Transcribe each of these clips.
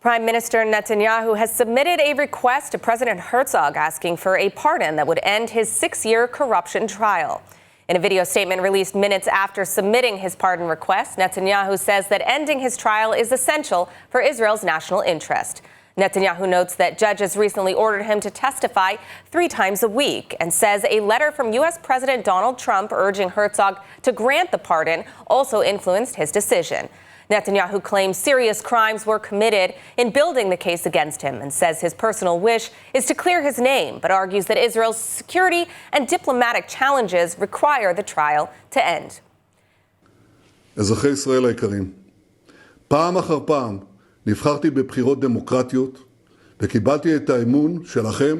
Prime Minister Netanyahu has submitted a request to President Herzog asking for a pardon that would end his 6-year corruption trial. In a video statement released minutes after submitting his pardon request, Netanyahu says that ending his trial is essential for Israel's national interest. Netanyahu notes that judges recently ordered him to testify 3 times a week and says a letter from U.S. President Donald Trump urging Herzog to grant the pardon also influenced his decision. Netanyahu claims serious crimes were committed in building the case against him and says his personal wish is to clear his name, but argues that Israel's security and diplomatic challenges require the trial to end. אזרחי ישראל היקרים, פעם אחר פעם נבחרתי בבחירות דמוקרטיות וקיבלתי את האמון שלכם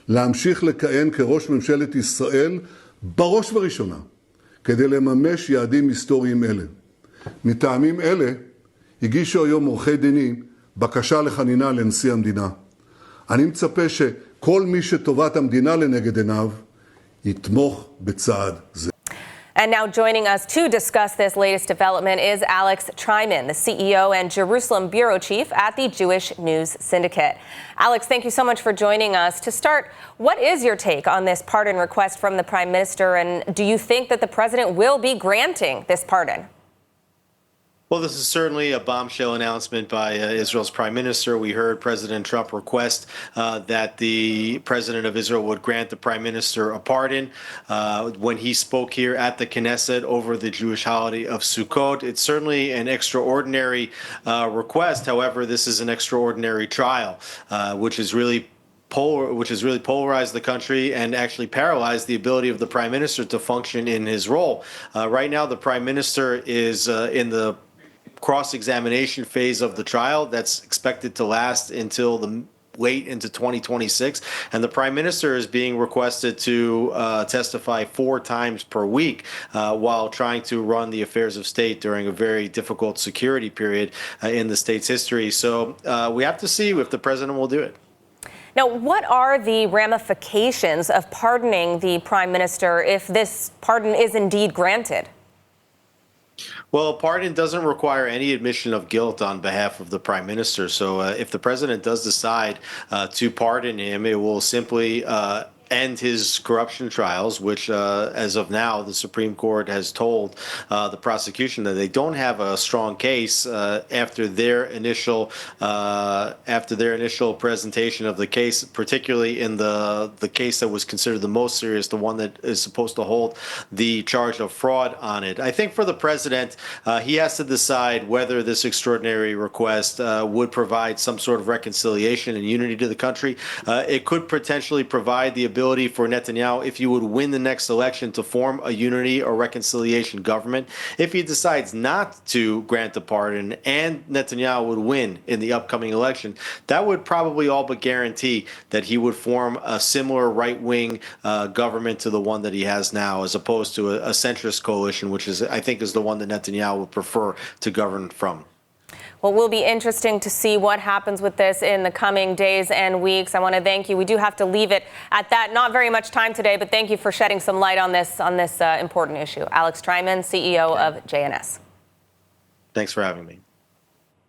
להמשיך לכהן כראש ממשלת ישראל בראש ובראשונה כדי לממש יעדים היסטוריים אלה. מטעמים אלה הגישו היום עורכי דיני בקשה לחנינה לנשיא המדינה. אני מצפה שכל מי שטובת המדינה לנגד עיניו יתמוך בצעד זה. And now joining us to discuss this latest development is Alex Tryman, the CEO and Jerusalem bureau chief at the Jewish News Syndicate. Alex, thank you so much for joining us. To start, what is your take on this pardon request from the Prime Minister, and do you think that the president will be granting this pardon? Well, this is certainly a bombshell announcement by Israel's prime minister. We heard President Trump request that the president of Israel would grant the prime minister a pardon when he spoke here at the Knesset over the Jewish holiday of Sukkot. It's certainly an extraordinary request. However, this is an extraordinary trial, which has really polarized the country and actually paralyzed the ability of the prime minister to function in his role. Right now, the prime minister is in the cross-examination phase of the trial that's expected to last until late into 2026, and the prime minister is being requested to testify 4 times per week while trying to run the affairs of state during a very difficult security period in the state's history. So we have to see if the president will do it. Now, what are the ramifications of pardoning the prime minister if this pardon is indeed granted? Well, a pardon doesn't require any admission of guilt on behalf of the prime minister. So if the president does decide to pardon him, it will simply end his corruption trials, which, as of now, the Supreme Court has told the prosecution that they don't have a strong case after their initial presentation of the case, particularly in the case that was considered the most serious, the one that is supposed to hold the charge of fraud on it. I think for the president, he has to decide whether this extraordinary request would provide some sort of reconciliation and unity to the country. It could potentially provide the ability for Netanyahu, if you would win the next election, to form a unity or reconciliation government. If he decides not to grant the pardon and Netanyahu would win in the upcoming election, that would probably all but guarantee that he would form a similar right-wing government to the one that he has now, as opposed to a centrist coalition, which is, I think, is the one that Netanyahu would prefer to govern from. Well, it will be interesting to see what happens with this in the coming days and weeks. I want to thank you. We do have to leave it at that. Not very much time today, but thank you for shedding some light on this important issue. Alex Tryman, CEO of JNS. Thanks for having me.